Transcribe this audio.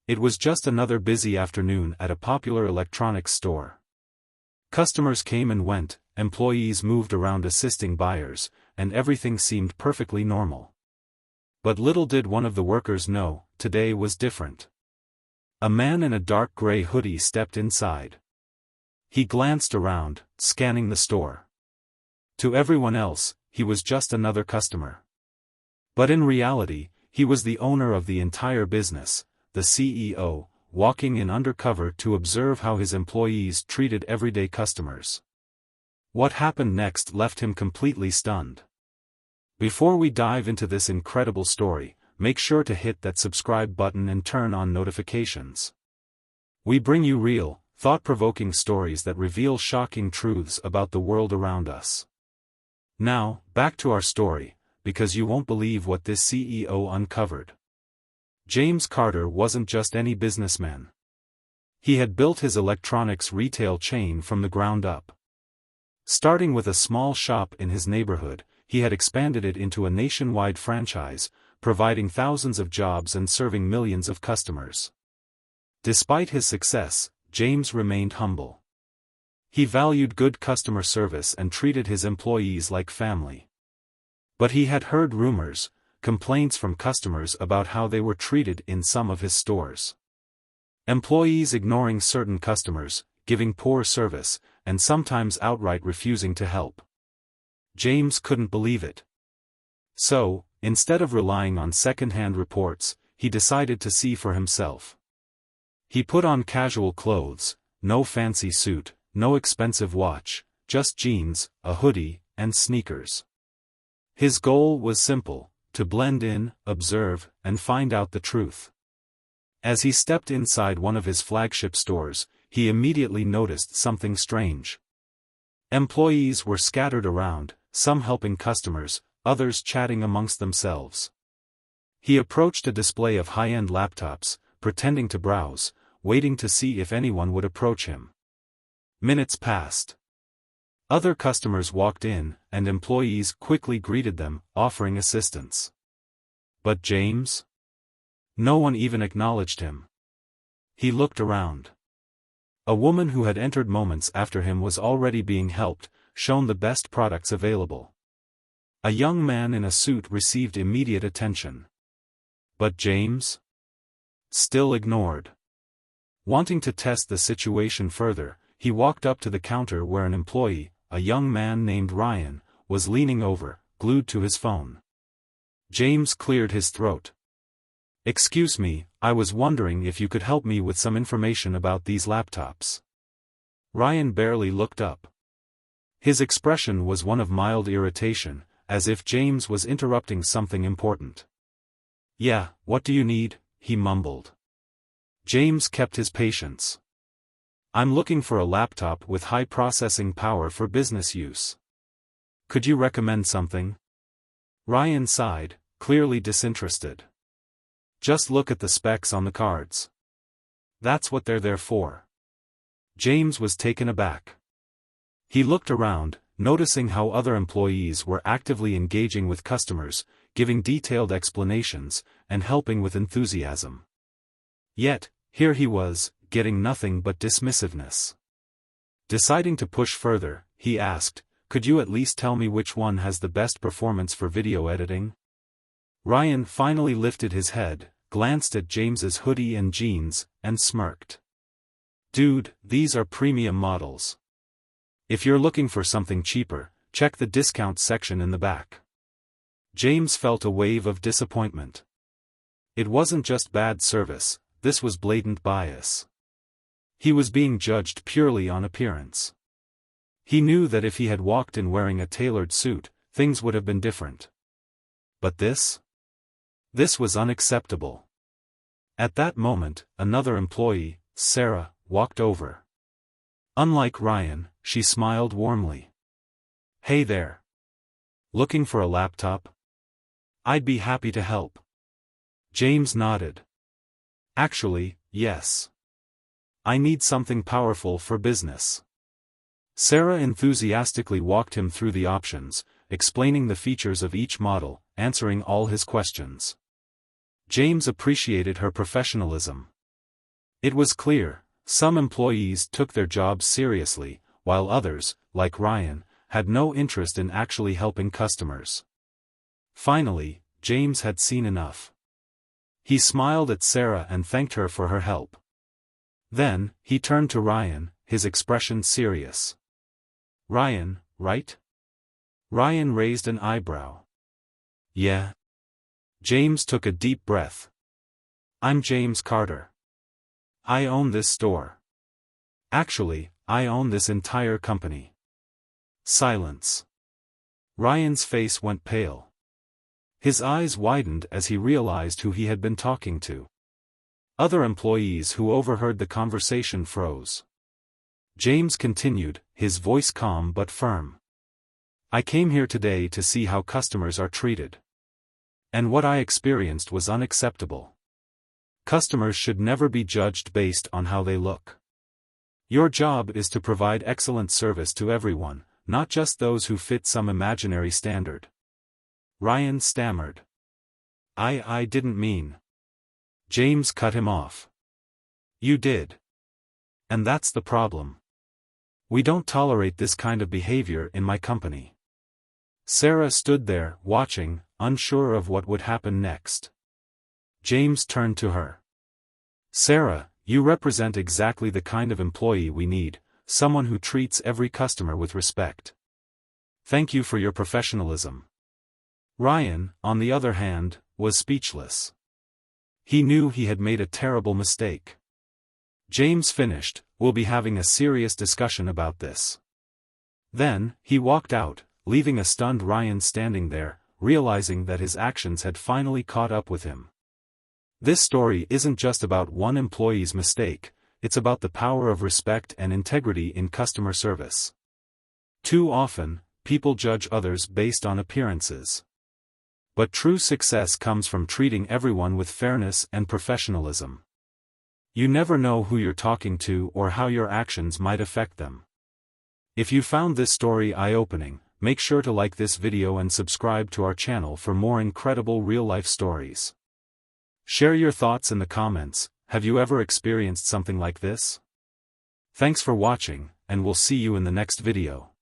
It was just another busy afternoon at a popular electronics store. Customers came and went, employees moved around assisting buyers, and everything seemed perfectly normal. But little did one of the workers know, today was different. A man in a dark gray hoodie stepped inside. He glanced around, scanning the store. To everyone else, he was just another customer. But in reality, he was the owner of the entire business, the CEO, walking in undercover to observe how his employees treated everyday customers. What happened next left him completely stunned. Before we dive into this incredible story, make sure to hit that subscribe button and turn on notifications. We bring you real, thought-provoking stories that reveal shocking truths about the world around us. Now, back to our story, because you won't believe what this CEO uncovered. James Carter wasn't just any businessman. He had built his electronics retail chain from the ground up. Starting with a small shop in his neighborhood, he had expanded it into a nationwide franchise, providing thousands of jobs and serving millions of customers. Despite his success, James remained humble. He valued good customer service and treated his employees like family. But he had heard rumors, complaints from customers about how they were treated in some of his stores. Employees ignoring certain customers, giving poor service, and sometimes outright refusing to help. James couldn't believe it. So, instead of relying on second-hand reports, he decided to see for himself. He put on casual clothes, no fancy suit, no expensive watch, just jeans, a hoodie, and sneakers. His goal was simple: to blend in, observe, and find out the truth. As he stepped inside one of his flagship stores, he immediately noticed something strange. Employees were scattered around, some helping customers, others chatting amongst themselves. He approached a display of high-end laptops, pretending to browse, waiting to see if anyone would approach him. Minutes passed. Other customers walked in, and employees quickly greeted them, offering assistance. But James? No one even acknowledged him. He looked around. A woman who had entered moments after him was already being helped, shown the best products available. A young man in a suit received immediate attention. But James? Still ignored. Wanting to test the situation further, he walked up to the counter where an employee, a young man named Ryan, was leaning over, glued to his phone. James cleared his throat. "Excuse me, I was wondering if you could help me with some information about these laptops." Ryan barely looked up. His expression was one of mild irritation, as if James was interrupting something important. "Yeah, what do you need?" he mumbled. James kept his patience. "I'm looking for a laptop with high processing power for business use. Could you recommend something?" Ryan sighed, clearly disinterested. "Just look at the specs on the cards. That's what they're there for." James was taken aback. He looked around, noticing how other employees were actively engaging with customers, giving detailed explanations, and helping with enthusiasm. Yet, here he was, getting nothing but dismissiveness. Deciding to push further, he asked, "Could you at least tell me which one has the best performance for video editing?" Ryan finally lifted his head, glanced at James's hoodie and jeans, and smirked. "Dude, these are premium models. If you're looking for something cheaper, check the discount section in the back." James felt a wave of disappointment. It wasn't just bad service, this was blatant bias. He was being judged purely on appearance. He knew that if he had walked in wearing a tailored suit, things would have been different. But this? This was unacceptable. At that moment, another employee, Sarah, walked over. Unlike Ryan, she smiled warmly. "Hey there. Looking for a laptop? I'd be happy to help." James nodded. "Actually, yes. I need something powerful for business." Sarah enthusiastically walked him through the options, explaining the features of each model, answering all his questions. James appreciated her professionalism. It was clear, some employees took their jobs seriously, while others, like Ryan, had no interest in actually helping customers. Finally, James had seen enough. He smiled at Sarah and thanked her for her help. Then, he turned to Ryan, his expression serious. "Ryan, right?" Ryan raised an eyebrow. "Yeah." James took a deep breath. "I'm James Carter. I own this store. Actually, I own this entire company." Silence. Ryan's face went pale. His eyes widened as he realized who he had been talking to. Other employees who overheard the conversation froze. James continued, his voice calm but firm. "I came here today to see how customers are treated. And what I experienced was unacceptable. Customers should never be judged based on how they look. Your job is to provide excellent service to everyone, not just those who fit some imaginary standard." Ryan stammered. I didn't mean." James cut him off. "You did. And that's the problem. We don't tolerate this kind of behavior in my company." Sarah stood there, watching, unsure of what would happen next. James turned to her. "Sarah, you represent exactly the kind of employee we need, someone who treats every customer with respect. Thank you for your professionalism." Ryan, on the other hand, was speechless. He knew he had made a terrible mistake. James finished, "We'll be having a serious discussion about this." Then, he walked out, leaving a stunned Ryan standing there, realizing that his actions had finally caught up with him. This story isn't just about one employee's mistake, it's about the power of respect and integrity in customer service. Too often, people judge others based on appearances. But true success comes from treating everyone with fairness and professionalism. You never know who you're talking to or how your actions might affect them. If you found this story eye-opening, make sure to like this video and subscribe to our channel for more incredible real-life stories. Share your thoughts in the comments. Have you ever experienced something like this? Thanks for watching, and we'll see you in the next video.